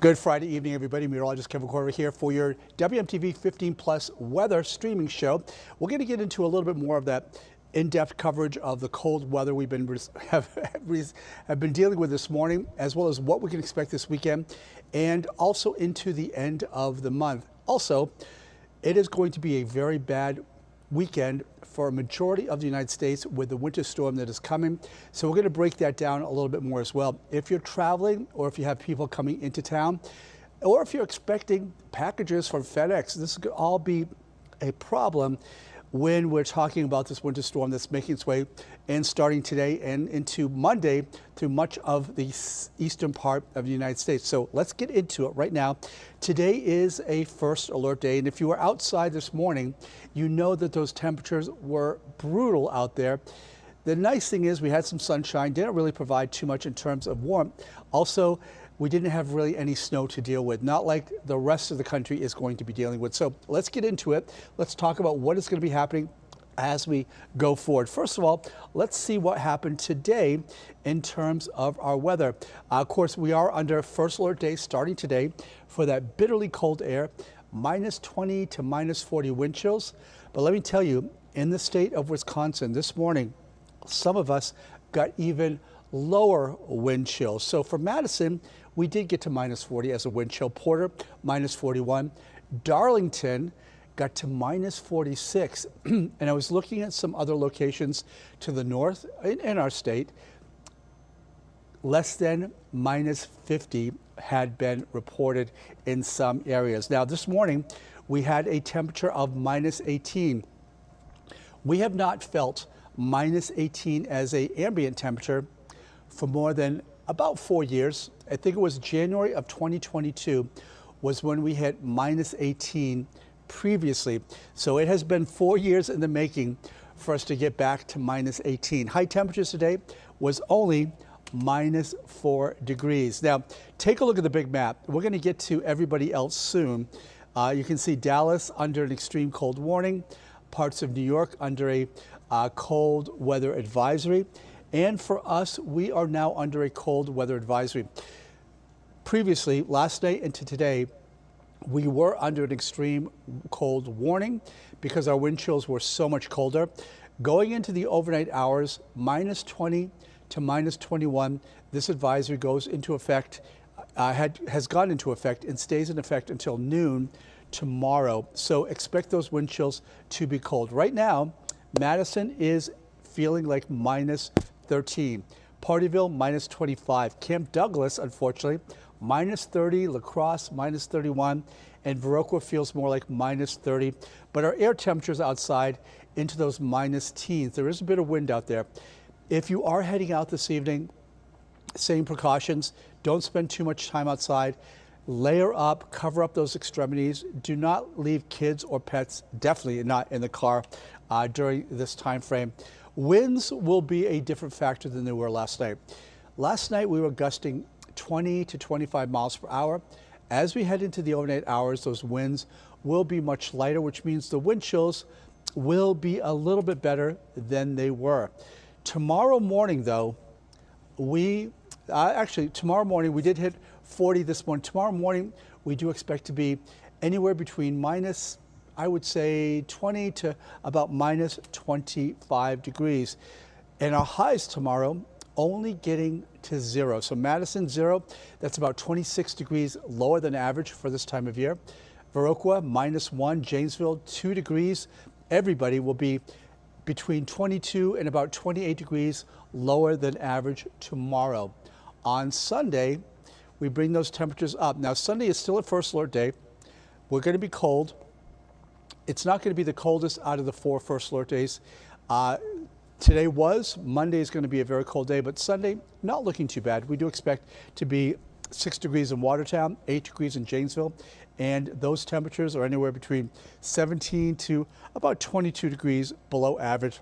Good Friday evening, everybody. Meteorologist Kevin Corriveau here for your WMTV 15 Plus weather streaming show. We're going to get into a little bit more of that in-depth coverage of the cold weather we've been have been dealing with this morning, as well as what we can expect this weekend, and also into the end of the month. Also, it is going to be a very bad weekend for a majority of the United States with the winter storm that is coming. So we're going to break that down a little bit more as well. If you're traveling, or if you have people coming into town, or if you're expecting packages from FedEx, this could all be a problem when we're talking about this winter storm that's making its way and starting today and into Monday through much of the eastern part of the United States. So let's get into it right now. Today is a first alert day, and if you were outside this morning, you know that those temperatures were brutal out there. The nice thing is we had some sunshine, didn't really provide too much in terms of warmth. Also, we didn't have really any snow to deal with, not like the rest of the country is going to be dealing with. So let's get into it. Let's talk about what is going to be happening as we go forward. First of all, let's see what happened today in terms of our weather. Of course, we are under first alert day starting today for that bitterly cold air, minus 20 to minus 40 wind chills. But let me tell you, in the state of Wisconsin this morning, some of us got even lower wind chills. So for Madison, we did get to minus 40 as a wind chill. Porter, minus 41. Darlington got to minus 46. And I was looking at some other locations to the north in our state. Less than minus 50 had been reported in some areas. Now, this morning, we had a temperature of minus 18. We have not felt minus 18 as an ambient temperature for more than about 4 years. I think it was January of 2022 was when we hit minus 18 previously. So it has been 4 years in the making for us to get back to minus 18. High temperatures today was only minus 4 degrees. Now, take a look at the big map. We're going to get to everybody else soon. You can see Dallas under an extreme cold warning, parts of New York under a cold weather advisory. And for us, we are now under a cold weather advisory. Previously, last night into today, we were under an extreme cold warning because our wind chills were so much colder. Going into the overnight hours, minus 20 to minus 21, this advisory goes into effect, has gone into effect and stays in effect until noon tomorrow. So expect those wind chills to be cold. Right now, Madison is feeling like minus 13. Partyville, minus 25. Camp Douglas, unfortunately, minus 30. La Crosse, minus 31. And Viroqua feels more like minus 30. But our air temperatures outside into those minus teens. There is a bit of wind out there. If you are heading out this evening, same precautions. Don't spend too much time outside. Layer up, cover up those extremities. Do not leave kids or pets, definitely not in the car during this time frame. Winds will be a different factor than they were last night. Last night we were gusting 20 to 25 miles per hour. As we head into the overnight hours, those winds will be much lighter, which means the wind chills will be a little bit better than they were. Tomorrow morning, though, tomorrow morning we did hit 40 this morning. Tomorrow morning we do expect to be anywhere between minus, I would say, 20 to about minus 25 degrees. And our highs tomorrow only getting to 0. So Madison 0, that's about 26 degrees lower than average for this time of year. Viroqua minus 1, Janesville 2 degrees. Everybody will be between 22 and about 28 degrees lower than average tomorrow. On Sunday, we bring those temperatures up. Now, Sunday is still a first alert day. We're going to be cold. It's not going to be the coldest out of the 4 first alert days. Today Monday is going to be a very cold day, but Sunday, not looking too bad. We do expect to be 6 degrees in Watertown, 8 degrees in Janesville, and those temperatures are anywhere between 17 to about 22 degrees below average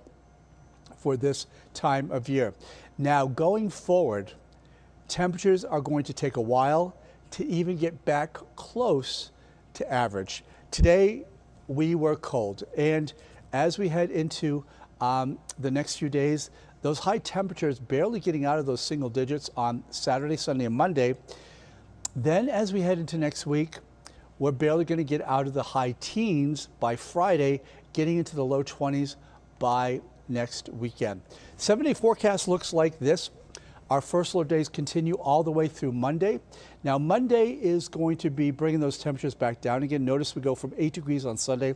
for this time of year. Now, going forward, temperatures are going to take a while to even get back close to average. Today, we were cold, and as we head into the next few days, those high temperatures barely getting out of those single digits on Saturday, Sunday, and Monday. Then as we head into next week, we're barely going to get out of the high teens by Friday, getting into the low 20s by next weekend. 7-day forecast looks like this. Our first alert days continue all the way through Monday. Now Monday is going to be bringing those temperatures back down again. Notice we go from 8 degrees on Sunday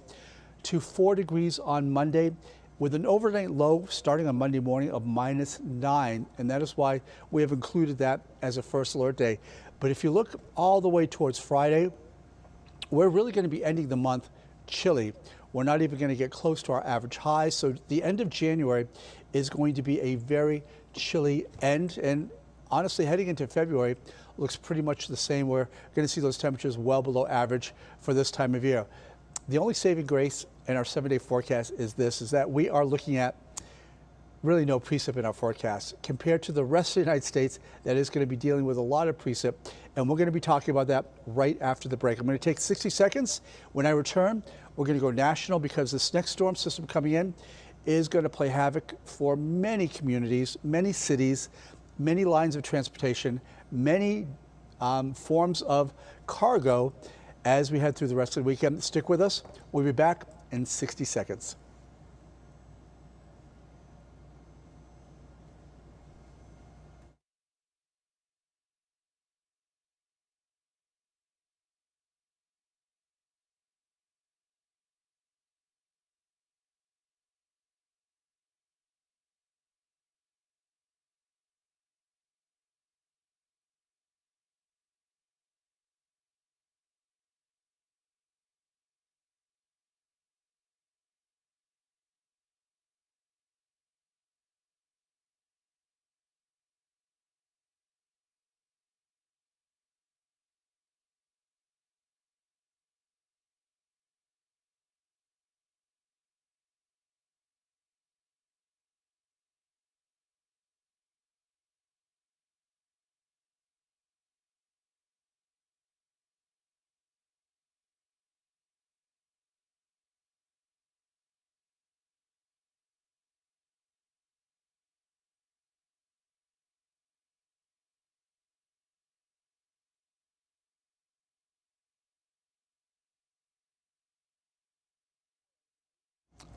to 4 degrees on Monday, with an overnight low starting on Monday morning of -9, and that is why we have included that as a first alert day. But if you look all the way towards Friday, we're really going to be ending the month chilly. We're not even going to get close to our average high. So the end of January is going to be a very chilly end. And honestly, heading into February looks pretty much the same. We're going to see those temperatures well below average for this time of year. The only saving grace in our 7-day forecast is that we are looking at really no precip in our forecast compared to the rest of the United States that is going to be dealing with a lot of precip, and we're going to be talking about that right after the break. I'm going to take 60 seconds. When I return, we're going to go national because this next storm system coming in is going to play havoc for many communities, many cities, many lines of transportation, many forms of cargo as we head through the rest of the weekend. Stick with us. We'll be back in 60 seconds.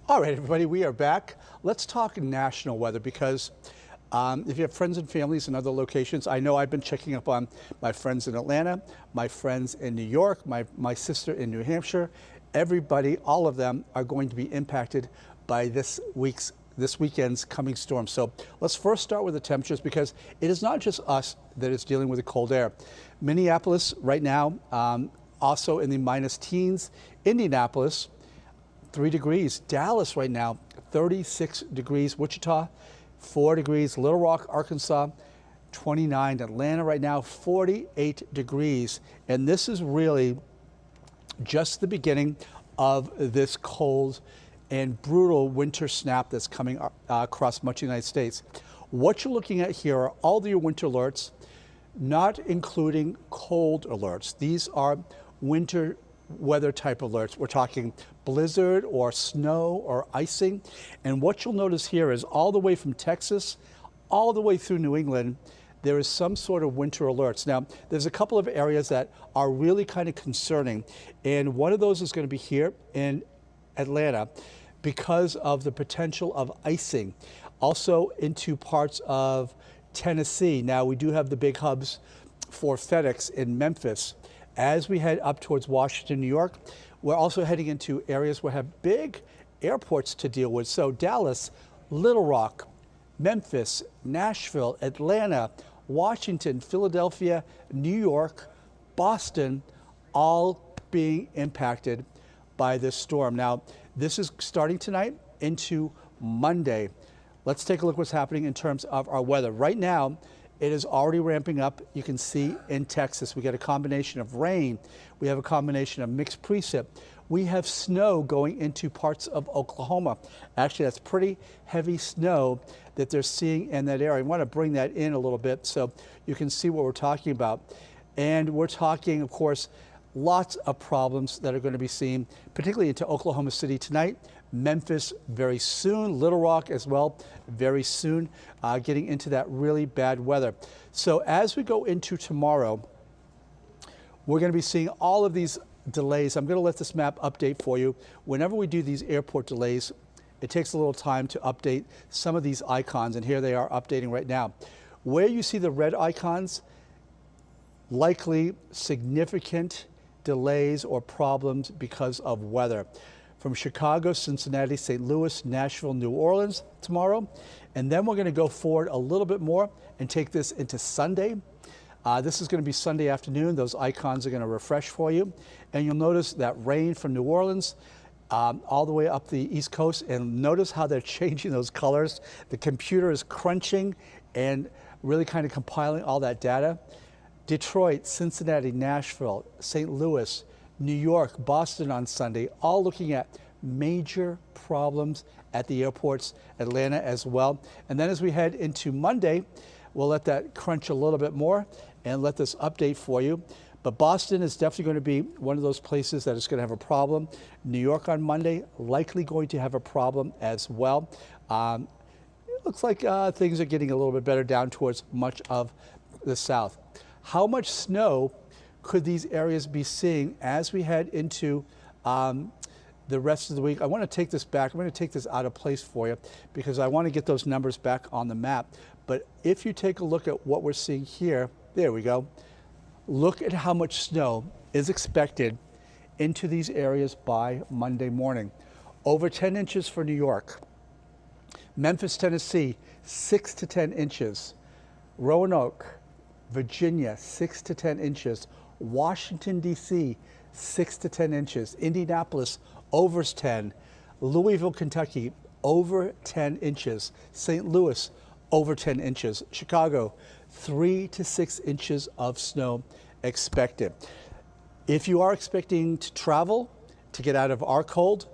All right, everybody, we are back. Let's talk national weather because if you have friends and families in other locations, I know I've been checking up on my friends in Atlanta, my friends in New York, my sister in New Hampshire. Everybody, all of them are going to be impacted by this weekend's coming storm. So let's first start with the temperatures because it is not just us that is dealing with the cold air. Minneapolis right now, also in the minus teens. Indianapolis, 3 degrees. Dallas right now, 36 degrees. Wichita, 4 degrees. Little Rock, Arkansas, 29. Atlanta right now, 48 degrees. And this is really just the beginning of this cold and brutal winter snap that's coming across much of the United States. What you're looking at here are all your winter alerts, not including cold alerts. These are winter weather type alerts. We're talking blizzard or snow or icing. And what you'll notice here is all the way from Texas, all the way through New England, there is some sort of winter alerts. Now, there's a couple of areas that are really kind of concerning. And one of those is going to be here in Atlanta because of the potential of icing. Also into parts of Tennessee. Now, we do have the big hubs for FedEx in Memphis. As we head up towards Washington, New York, we're also heading into areas where have big airports to deal with. So Dallas, Little Rock, Memphis, Nashville, Atlanta, Washington, Philadelphia, New York, Boston, all being impacted by this storm. Now, this is starting tonight into Monday. Let's take a look what's happening in terms of our weather. Right now, it is already ramping up. You can see in Texas, we get a combination of rain. We have a combination of mixed precip. We have snow going into parts of Oklahoma. Actually, that's pretty heavy snow that they're seeing in that area. I want to bring that in a little bit so you can see what we're talking about. And we're talking, of course, lots of problems that are going to be seen, particularly into Oklahoma City tonight. Memphis very soon, Little Rock as well very soon, getting into that really bad weather. So as we go into tomorrow, We're going to be seeing all of these delays. I'm going to let this map update for you. Whenever we do these airport delays, it takes a little time to update some of these icons, and here they are updating right now. Where you see the red icons, likely significant delays or problems because of weather. From Chicago, Cincinnati, St. Louis, Nashville, New Orleans tomorrow. And then we're going to go forward a little bit more and take this into Sunday. This is going to be Sunday afternoon. Those icons are going to refresh for you. And you'll notice that rain from New Orleans all the way up the East Coast. And notice how they're changing those colors. The computer is crunching and really kind of compiling all that data. Detroit, Cincinnati, Nashville, St. Louis, New York, Boston on Sunday, all looking at major problems at the airports, Atlanta as well. And then as we head into Monday, we'll let that crunch a little bit more and let this update for you. But Boston is definitely going to be one of those places that is going to have a problem. New York on Monday, likely going to have a problem as well. It looks like things are getting a little bit better down towards much of the south. How much snow could these areas be seeing as we head into the rest of the week? I want to take this back. I'm going to take this out of place for you because I want to get those numbers back on the map. But if you take a look at what we're seeing here, there we go. Look at how much snow is expected into these areas by Monday morning. Over 10 inches for New York. Memphis, Tennessee, 6 to 10 inches. Roanoke, Virginia, 6 to 10 inches. Washington, D.C., 6 to 10 inches. Indianapolis, over 10. Louisville, Kentucky, over 10 inches. St. Louis, over 10 inches. Chicago, 3 to 6 inches of snow expected. If you are expecting to travel, to get out of our cold,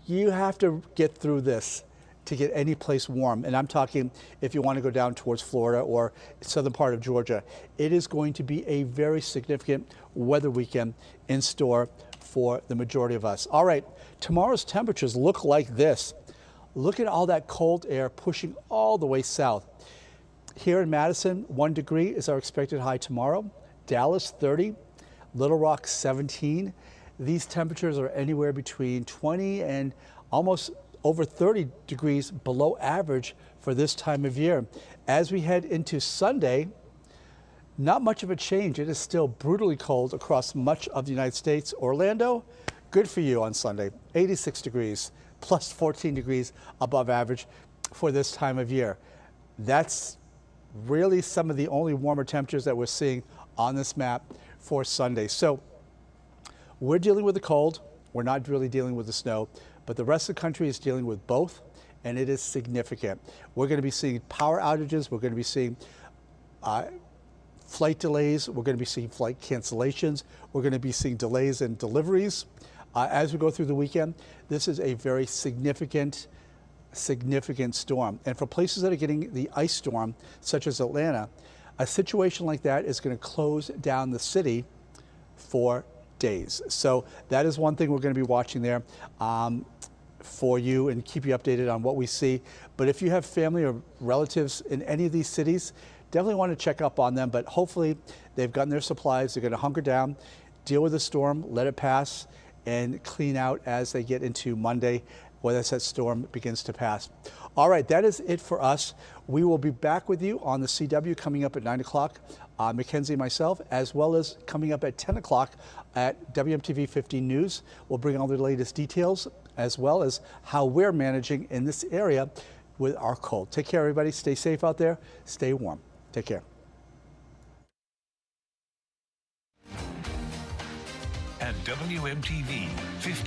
you have to get through this to get any place warm. And I'm talking if you want to go down towards Florida or southern part of Georgia. It is going to be a very significant weather weekend in store for the majority of us. All right, tomorrow's temperatures look like this. Look at all that cold air pushing all the way south. Here in Madison, 1 degree is our expected high tomorrow. Dallas, 30. Little Rock, 17. These temperatures are anywhere between 20 and almost over 30 degrees below average for this time of year. As we head into Sunday, not much of a change. It is still brutally cold across much of the United States. Orlando, good for you on Sunday. 86 degrees, plus 14 degrees above average for this time of year. That's really some of the only warmer temperatures that we're seeing on this map for Sunday. So we're dealing with the cold. We're not really dealing with the snow, but the rest of the country is dealing with both, and it is significant. We're going to be seeing power outages. We're going to be seeing flight delays. We're going to be seeing flight cancellations. We're going to be seeing delays in deliveries as we go through the weekend. This is a very significant storm. And for places that are getting the ice storm, such as Atlanta, a situation like that is going to close down the city for days. So that is one thing we're going to be watching there for you and keep you updated on what we see. But if you have family or relatives in any of these cities, definitely want to check up on them. But hopefully they've gotten their supplies. They're going to hunker down, deal with the storm, let it pass, and clean out as they get into Monday, whether that storm begins to pass. All right, that is it for us. We will be back with you on the CW coming up at 9 o'clock. Mackenzie and myself, as well as coming up at 10 o'clock at WMTV 15 News. We'll bring all the latest details as well as how we're managing in this area with our cold. Take care, everybody. Stay safe out there. Stay warm. Take care. At WMTV 15.